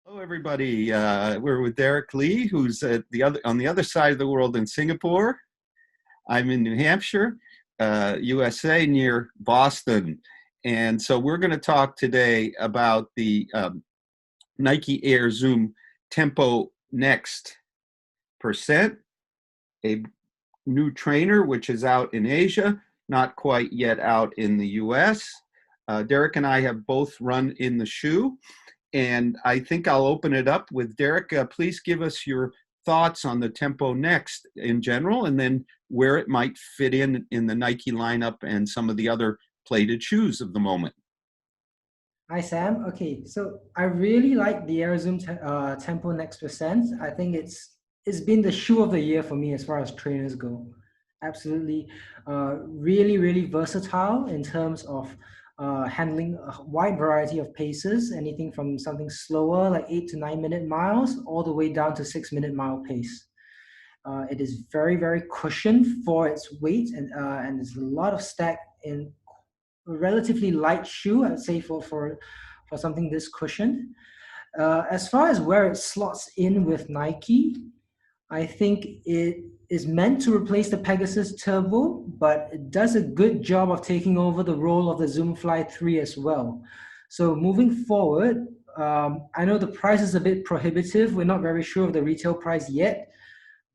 Hello, everybody. We're with Derek Lee, who's on the other side of the world in Singapore. I'm in New Hampshire, USA, near Boston. And so we're going to talk today about the Nike Air Zoom Tempo Next Percent, a new trainer which is out in Asia, not quite yet out in the US. Derek and I have both run in the shoe. And I think I'll open it up with Derek. Please give us your thoughts on the Tempo Next in general, and then where it might fit in the Nike lineup and some of the other plated shoes of the moment. Hi, Sam. Okay, so I really like the Air Zoom Tempo Next Percent. I think it's been the shoe of the year for me as far as trainers go. Absolutely, really versatile in terms of handling a wide variety of paces, anything from something slower like 8 to 9 minute miles all the way down to 6 minute mile pace. It is very cushioned for its weight, and there's a lot of stack in a relatively light shoe, I'd say, for something this cushioned. As far as where it slots in with Nike, I think it is meant to replace the Pegasus Turbo, but it does a good job of taking over the role of the Zoom Fly 3 as well. So moving forward, I know the price is a bit prohibitive. We're not very sure of the retail price yet,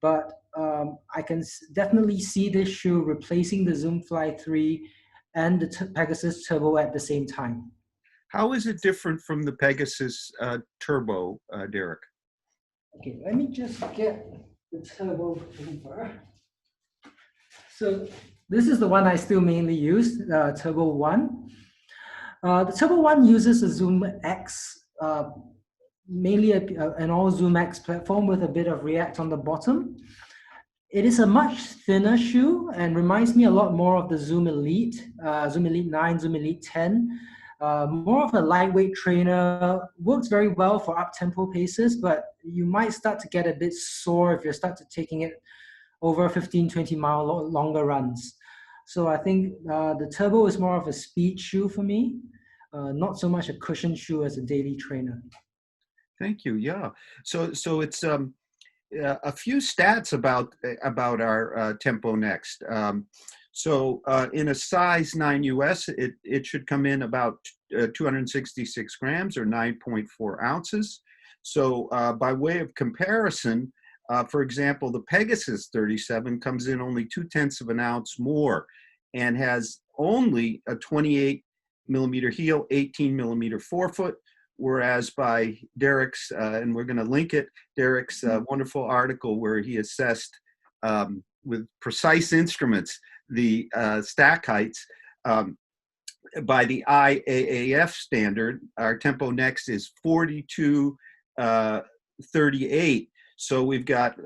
but I can definitely see this shoe replacing the Zoom Fly 3 and the Pegasus Turbo at the same time. How is it different from the Pegasus Turbo, Derek? Okay, let me just get the Turbo over. So this is the one I still mainly use, Turbo 1. The Turbo 1 uses a Zoom X, mainly an all Zoom X platform with a bit of React on the bottom. It is a much thinner shoe and reminds me a lot more of the Zoom Elite, Zoom Elite 9, Zoom Elite 10. More of a lightweight trainer, works very well for up-tempo paces, but you might start to get a bit sore if you start to taking it over 15, 20 mile longer runs. So I think the Turbo is more of a speed shoe for me, not so much a cushion shoe as a daily trainer. Thank you. Yeah. So it's a few stats about our Tempo Next. So in a size 9 US, it should come in about 266 grams or 9.4 ounces. So by way of comparison, for example, the Pegasus 37 comes in only 0.2 of an ounce more and has only a 28 millimeter heel, 18 millimeter forefoot, whereas by Derek's, and we're going to link it, Derek's wonderful article where he assessed with precise instruments the stack heights. By the IAAF standard, our Tempo Next is 42.38. So we've got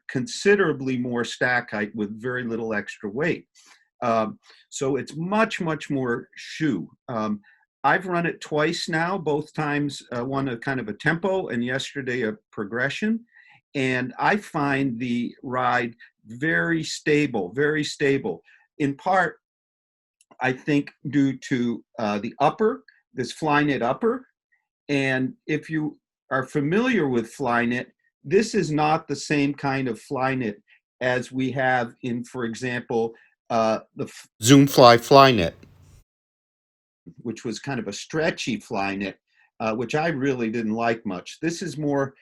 considerably more stack height with very little extra weight. So it's much more shoe. I've run it twice now, both times one a kind of a tempo and yesterday a progression. And I find the ride very stable, in part, I think, due to the upper, this Flyknit upper. And if you are familiar with Flyknit, this is not the same kind of Flyknit as we have in, for example, the Zoomfly Flyknit, which was kind of a stretchy Flyknit, which I really didn't like much. This is more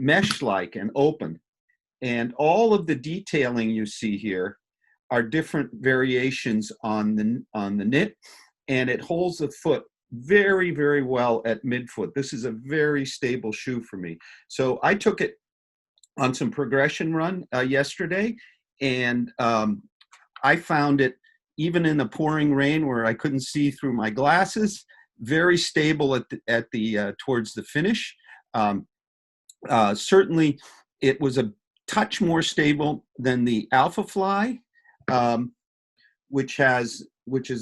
mesh-like and open. And all of the detailing you see here are different variations on the knit, and it holds the foot very well at midfoot. This is a very stable shoe for me. So I took it on some progression run yesterday, and I found it, even in the pouring rain where I couldn't see through my glasses, very stable at the towards the finish. Certainly, it was a touch more stable than the Alphafly, which is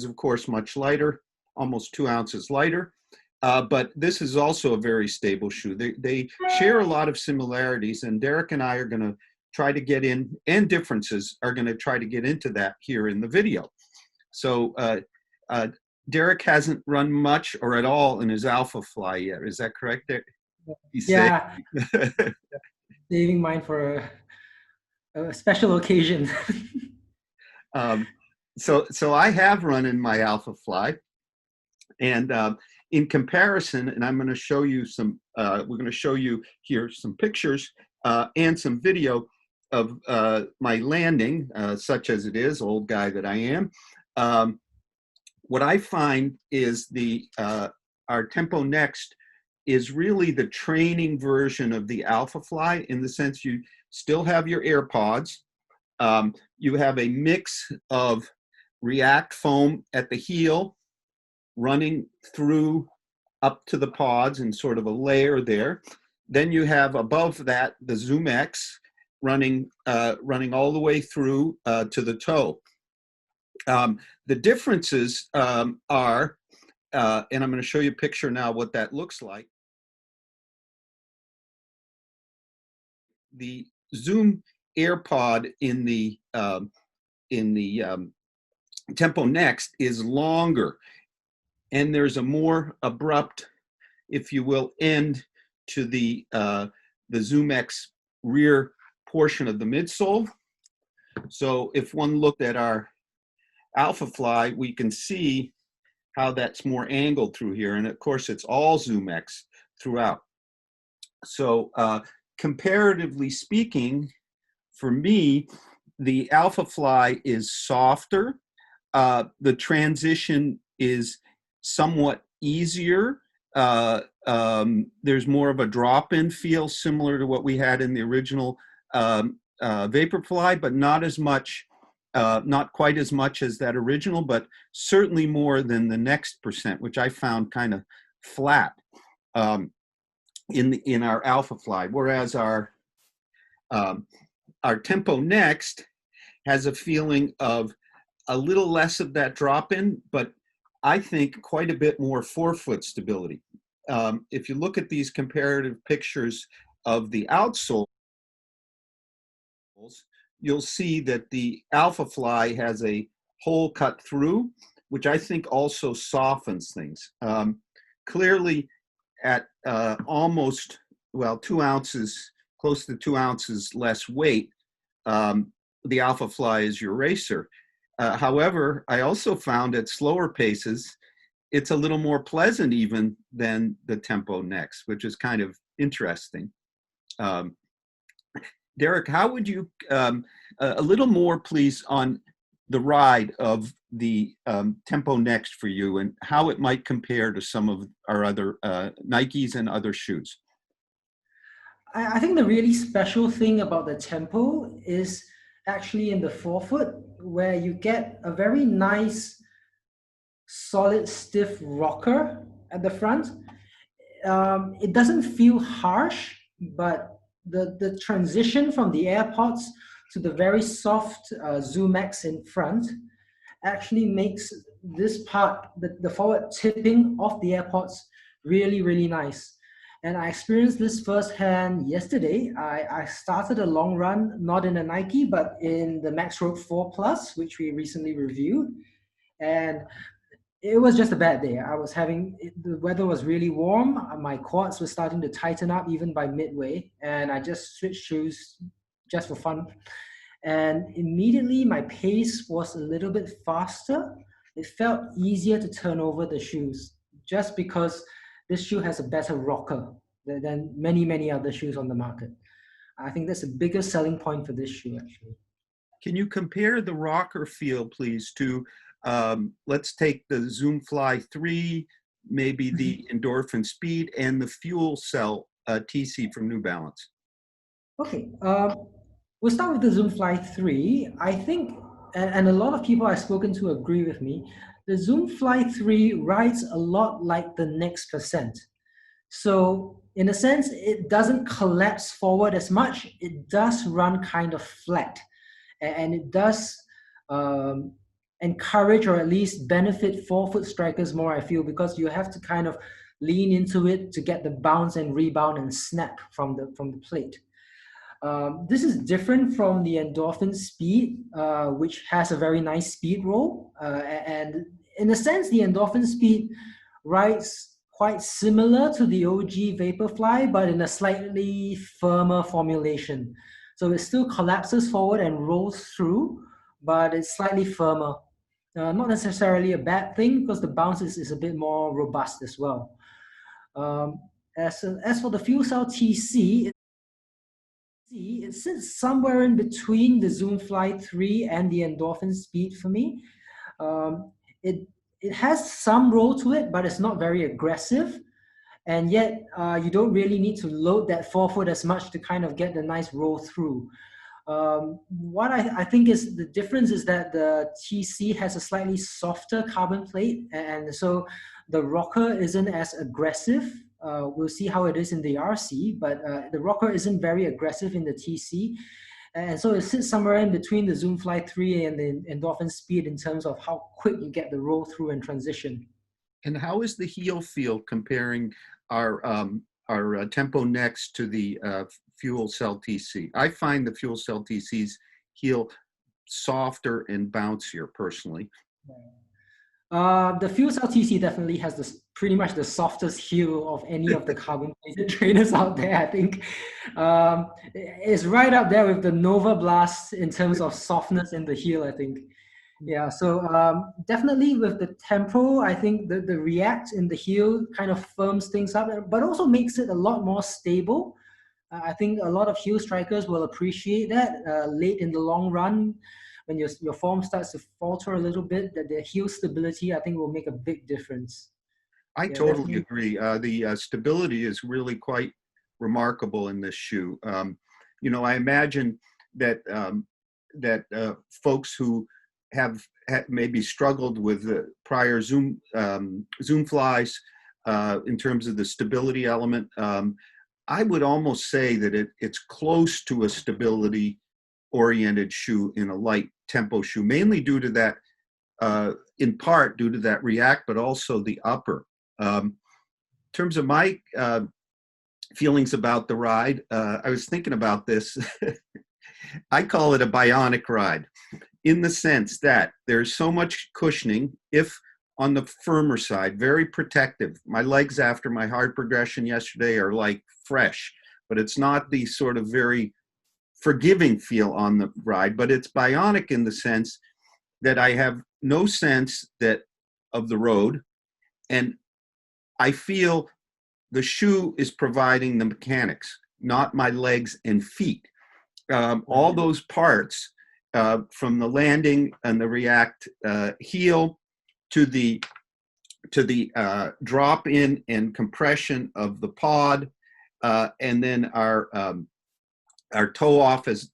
of course much lighter, almost 2 ounces lighter. But this is also a very stable shoe. They share a lot of similarities, and Derek and I are going to try to get in, and differences are going to try to get into that here in the video. So Derek hasn't run much or at all in his Alphafly yet. Is that correct, Derek? He's saying. Yeah, saving mine for a special occasion. So I have run in my Alphafly, and in comparison, and I'm going to show you some. We're going to show you here some pictures and some video of my landing, such as it is, old guy that I am. What I find is our Tempo Next is really the training version of the Alphafly, in the sense you still have your AirPods. You have a mix of React foam at the heel, running through up to the pods in sort of a layer there. Then you have above that the Zoom X running all the way through to the toe. The differences are, and I'm going to show you a picture now what that looks like. The Zoom AirPod in the Tempo Next is longer, and there's a more abrupt, if you will, end to the Zoom X rear portion of the midsole. So if one looked at our Alphafly, we can see how that's more angled through here. And of course, it's all Zoom X throughout. So comparatively speaking, for me, the Alphafly is softer. The transition is somewhat easier. There's more of a drop-in feel, similar to what we had in the original Vaporfly, but not as much, not quite as much as that original, but certainly more than the Next percent, which I found kind of flat in our Alphafly, whereas our Tempo Next has a feeling of a little less of that drop-in, but I think quite a bit more forefoot stability. If you look at these comparative pictures of the Outsole, you'll see that the Alphafly has a hole cut through, which I think also softens things. Clearly, at almost, well, 2 ounces, close to 2 ounces less weight, the Alphafly is your racer. However, I also found at slower paces, it's a little more pleasant even than the Tempo Next, which is kind of interesting. Derek, how would you, a little more please on the ride of the Tempo Next for you, and how it might compare to some of our other Nikes and other shoes? I think the really special thing about the Tempo is actually in the forefoot, where you get a very nice, solid, stiff rocker at the front. It doesn't feel harsh, but the transition from the AirPods to the very soft Zoom X in front actually makes this part, the forward tipping of the AirPods, really, really nice. And I experienced this firsthand yesterday. I started a long run, not in a Nike, but in the Max Road 4 Plus, which we recently reviewed. And it was just a bad day. The weather was really warm. My quads were starting to tighten up even by midway. And I just switched shoes just for fun. And immediately my pace was a little bit faster. It felt easier to turn over the shoes, just because this shoe has a better rocker than many, many other shoes on the market. I think that's the biggest selling point for this shoe, actually. Can you compare the rocker feel, please, to, let's take the Zoom Fly 3, maybe the Endorphin Speed, and the Fuel Cell TC from New Balance? Okay, we'll start with the Zoom Fly 3. I think, and a lot of people I've spoken to agree with me, the Zoom Fly 3 rides a lot like the Next percent. So in a sense, it doesn't collapse forward as much. It does run kind of flat, and it does encourage, or at least benefit, forefoot strikers more, I feel, because you have to kind of lean into it to get the bounce and rebound and snap from the plate. This is different from the Endorphin Speed, which has a very nice speed roll, and in a sense, the Endorphin Speed rides quite similar to the OG Vaporfly, but in a slightly firmer formulation. So it still collapses forward and rolls through, but it's slightly firmer. Not necessarily a bad thing because the bounce is a bit more robust as well. Um, as for the fuel cell TC, it sits somewhere in between the Zoomfly 3 and the Endorphin Speed for me. Um, it it has some roll to it, but it's not very aggressive. And yet, you don't really need to load that forefoot as much to kind of get the nice roll through. What I think is the difference is that the TC has a slightly softer carbon plate, and so the rocker isn't as aggressive. We'll see how it is in the RC, but the rocker isn't very aggressive in the TC. And so it sits somewhere in between the Zoomfly 3 and the Endorphin Speed in terms of how quick you get the roll through and transition. And how is the heel feel comparing our Tempo Next to the fuel cell TC? I find the fuel cell TC's heel softer and bouncier personally. The fuel cell TC definitely has this pretty much the softest heel of any of the carbon plated trainers out there. I think it's right up there with the Nova Blast in terms of softness in the heel. I think, yeah. So definitely with the Tempo, I think the React in the heel kind of firms things up, but also makes it a lot more stable. I think a lot of heel strikers will appreciate that late in the long run when your form starts to falter a little bit, that the heel stability, I think, will make a big difference. I Yeah, totally definitely. agree. The stability is really quite remarkable in this shoe. I imagine that folks who have maybe struggled with the prior Zoom flies in terms of the stability element, I would almost say that it's close to a stability oriented shoe in a light tempo shoe, mainly due to that, in part due to that React, but also the upper. In terms of my feelings about the ride, I was thinking about this. I call it a bionic ride in the sense that there's so much cushioning, if on the firmer side, very protective. My legs after my hard progression yesterday are like fresh, but it's not the sort of very forgiving feel on the ride, but it's bionic in the sense that I have no sense of the road, and I feel the shoe is providing the mechanics, not my legs and feet. All those parts, from the landing and the React heel to the drop in and compression of the pod, and then our toe off, as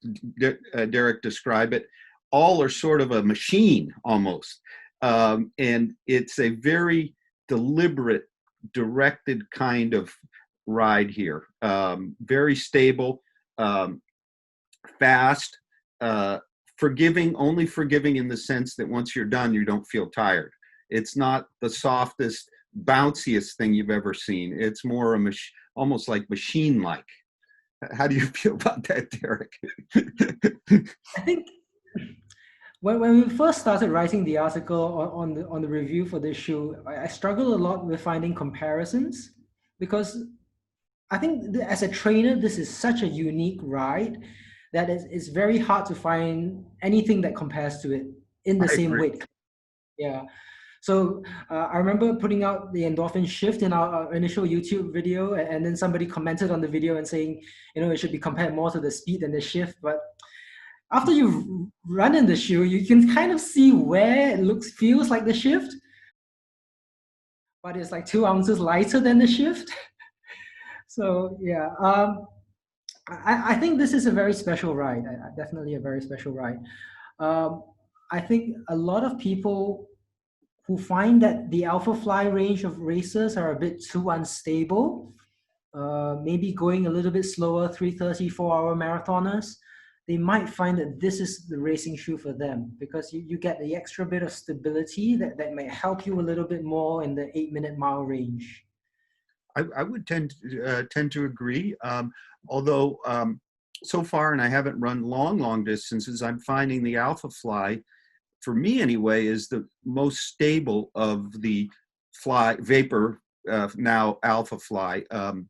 Derek described it, all are sort of a machine almost. And it's a very deliberate, directed kind of ride here. Very stable, fast, forgiving, only forgiving in the sense that once you're done, you don't feel tired. It's not the softest, bounciest thing you've ever seen. It's more almost like machine-like. How do you feel about that, Derek? I think when we first started writing the article on the review for this shoe, I struggled a lot with finding comparisons because I think as a trainer, this is such a unique ride that it's very hard to find anything that compares to it in the I same agree. weight. Yeah. So I remember putting out the endorphin shift in our initial YouTube video, and then somebody commented on the video and saying, it should be compared more to the speed than the shift. But after you've run in the shoe, you can kind of see where it feels like the shift, but it's like 2 ounces lighter than the shift. So yeah, I think this is a very special ride. Definitely a very special ride. Um, I think a lot of people who find that the Alphafly range of racers are a bit too unstable, maybe going a little bit slower, 3:30, 4-hour marathoners, they might find that this is the racing shoe for them because you get the extra bit of stability that may help you a little bit more in the 8-minute mile range. I would tend to agree. Although so far, and I haven't run long distances, I'm finding the Alphafly for me anyway, is the most stable of the vapor, now Alphafly,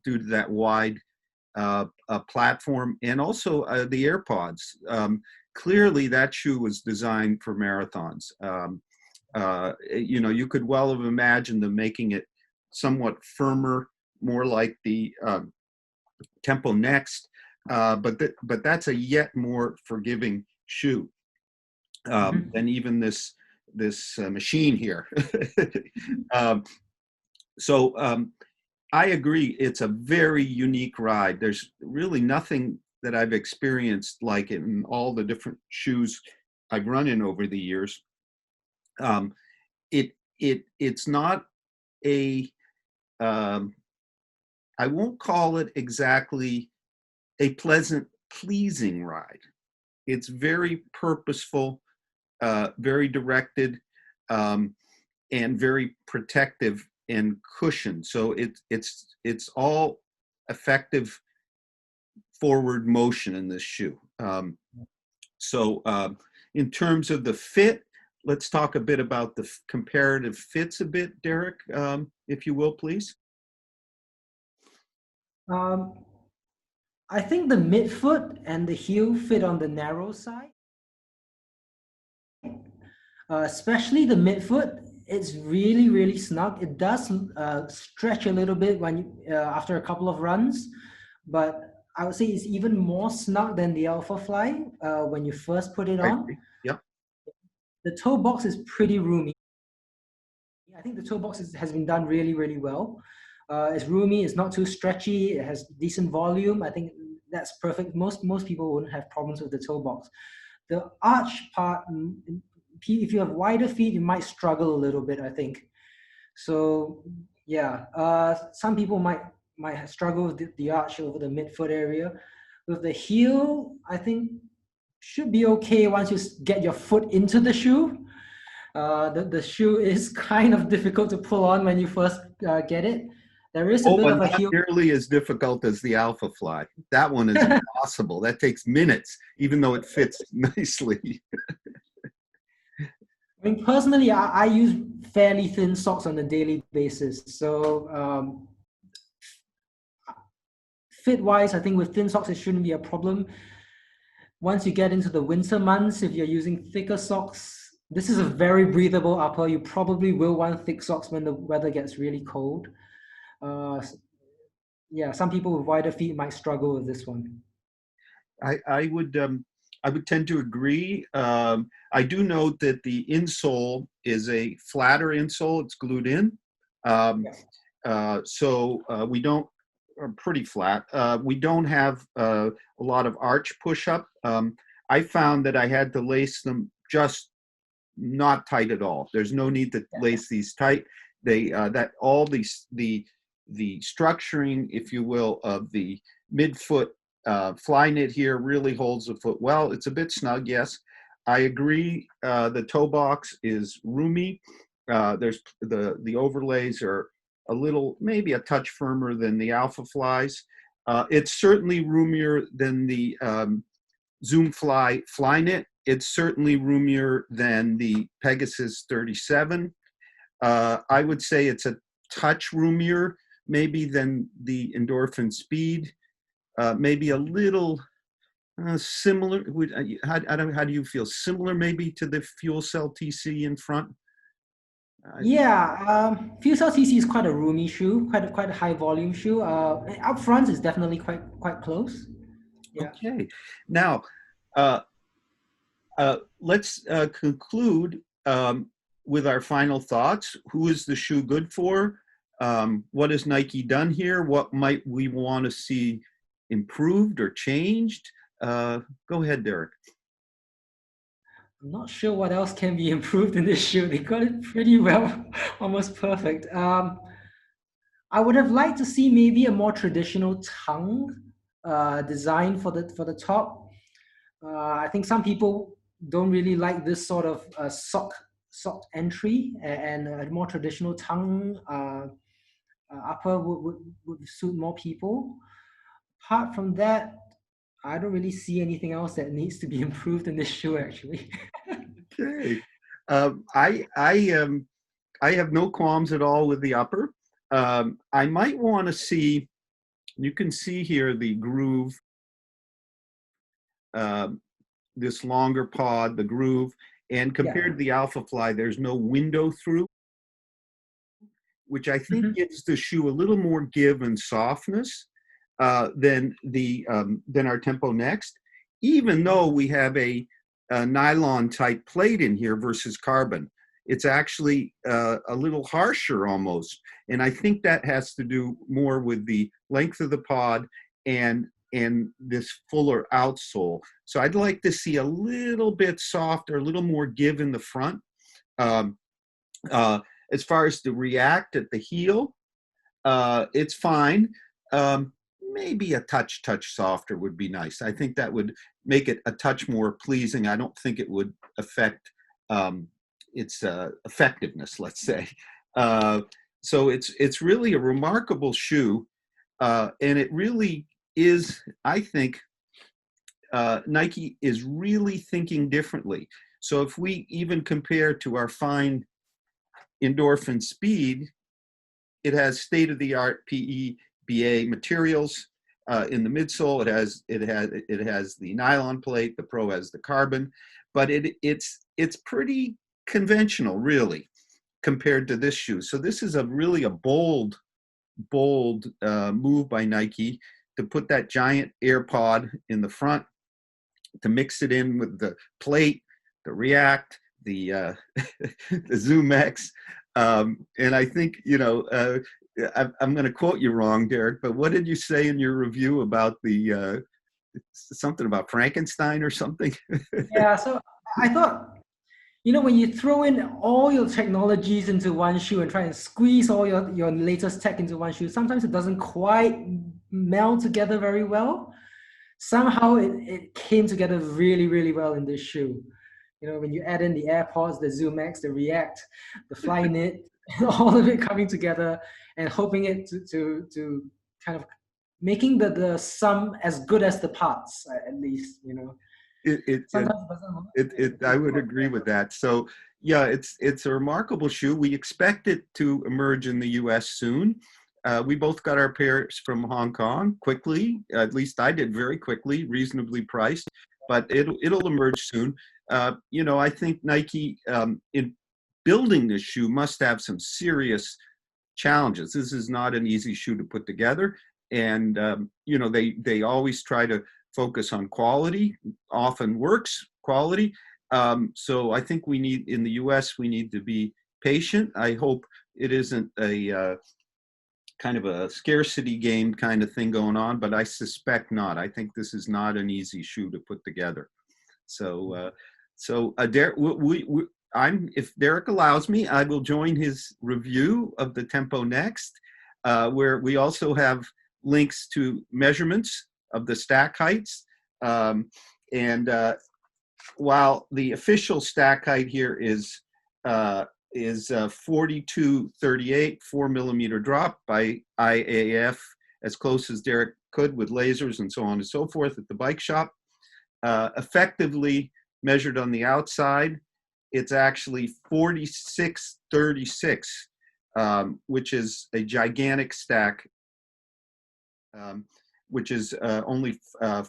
due to that wide platform, and also the AirPods. Clearly, that shoe was designed for marathons. You could well have imagined them making it somewhat firmer, more like the Tempo Next, but that's a yet more forgiving shoe than even this machine here. So I agree, it's a very unique ride. There's really nothing that I've experienced like it in all the different shoes I've run in over the years. It's not a I won't call it exactly a pleasant, pleasing ride. It's very purposeful, very directed, and very protective and cushioned. So it's all effective forward motion in this shoe. So in terms of the fit, let's talk a bit about the comparative fits a bit, Derek, if you will, please. I think the midfoot and the heel fit on the narrow side. Especially the midfoot, it's really, really snug. It does stretch a little bit when after a couple of runs, but I would say it's even more snug than the Alphafly when you first put it on. Yeah. The toe box is pretty roomy. I think the toe box has been done really, really well. It's roomy, it's not too stretchy, it has decent volume. I think that's perfect. Most people wouldn't have problems with the toe box. The arch part, if you have wider feet, you might struggle a little bit, I think. So yeah, some people might struggle with the arch over the midfoot area. With the heel, I think should be okay once you get your foot into the shoe. The shoe is kind of difficult to pull on when you first get it. There is a bit of a not heel. nearly as difficult as the Alphafly. That one is impossible. That takes minutes, even though it fits nicely. I mean, personally, I use fairly thin socks on a daily basis. So fit-wise, I think with thin socks, it shouldn't be a problem. Once you get into the winter months, if you're using thicker socks, this is a very breathable upper. You probably will want thick socks when the weather gets really cold. Yeah, some people with wider feet might struggle with this one. I would tend to agree. I do note that the insole is a flatter insole; it's glued in, so we don't. Pretty flat. We don't have a lot of arch push-up. I found that I had to lace them just not tight at all. There's no need to lace these tight. They that all these the structuring, if you will, of the midfoot fly knit here really holds the foot well. It's a bit snug, yes. I agree. The toe box is roomy. There's the overlays are a little, maybe a touch firmer than the Alphaflys. It's certainly roomier than the Zoomfly Flyknit. It's certainly roomier than the Pegasus 37. I would say it's a touch roomier, maybe than the Endorphin Speed. Maybe a little similar. How do you feel? Similar maybe to the Fuel Cell TC in front? Yeah, Fuel Cell TC is quite a roomy shoe, quite a high volume shoe. Up front is definitely quite close. Yeah. Okay, now let's conclude with our final thoughts. Who is the shoe good for? What has Nike done here? What might we want to see improved or changed? Go ahead, Derek. I'm not sure what else can be improved in this shoe. They got it pretty well, almost perfect. I would have liked to see maybe a more traditional tongue design for the top. I think some people don't really like this sort of sock entry, and a more traditional tongue upper would suit more people. Apart from that, I don't really see anything else that needs to be improved in this shoe, actually. Okay. I have no qualms at all with the upper. I might want to see. You can see here the groove, this longer pod, the groove, and Yeah. compared to the Alphafly, there's no window through, which I think Mhm. gives the shoe a little more give and softness than our Tempo Next, even though we have a nylon type plate in here versus carbon. It's actually a little harsher almost, and I think that has to do more with the length of the pod and this fuller outsole. So I'd like to see a little bit softer, a little more give in the front. Um, uh, as far as the react at the heel, it's fine. Maybe a touch softer would be nice. I think that would make it a touch more pleasing. I don't think it would affect its effectiveness, let's say. Uh, so it's really a remarkable shoe, and it really is. I think Nike is really thinking differently. So if we even compare to our fine Endorphin Speed, it has state-of-the-art PEBA materials in the midsole. It has the nylon plate. The Pro has the carbon, but it's pretty conventional, really, compared to this shoe. So this is really a bold move by Nike to put that giant AirPod in the front, to mix it in with the plate, the React, the the Zoom X, and I think I'm going to quote you wrong, Derek, but what did you say in your review about the something about Frankenstein or something? Yeah. So I thought, when you throw in all your technologies into one shoe and try and squeeze all your latest tech into one shoe, sometimes it doesn't quite meld together very well. Somehow it came together really, really well in this shoe. When you add in the AirPods, the Zoom X, the React, the Flyknit, all of it coming together and hoping it to kind of making the sum as good as the parts, at least. it, it, it, Sometimes it doesn't work. I It would works agree very with well. that. So yeah, it's a remarkable shoe. We expect it to emerge in the U.S. soon. We both got our pairs from Hong Kong quickly. At least I did, very quickly, reasonably priced. But it'll emerge soon. I think Nike in building this shoe must have some serious challenges. This is not an easy shoe to put together, and they always try to focus on quality. Often works quality. So I think we need, in the U.S., we need to be patient. I hope it isn't a kind of a scarcity game kind of thing going on, but I suspect not. I think this is not an easy shoe to put together. So Derek, if Derek allows me, I will join his review of the Tempo Next, where we also have links to measurements of the stack heights. And while the official stack height here is 4238, 4 millimeter drop by IAAF, as close as Derek could with lasers and so on and so forth at the bike shop. Effectively measured on the outside, it's actually 4636, which is a gigantic stack, which is only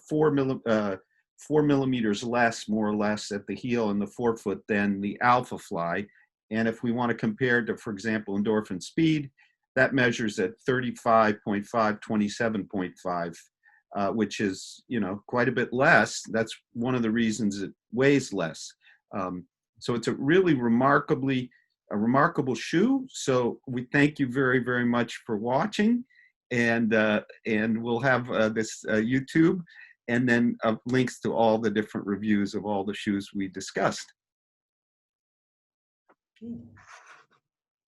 4 millimeters less, more or less, at the heel and the forefoot than the Alphafly. And if we want to compare to, for example, Endorphin Speed, that measures at 35.5, 27.5. Which is, quite a bit less. That's one of the reasons it weighs less. So it's a remarkable shoe. So we thank you very, very much for watching, and we'll have this YouTube, and then links to all the different reviews of all the shoes we discussed. Okay.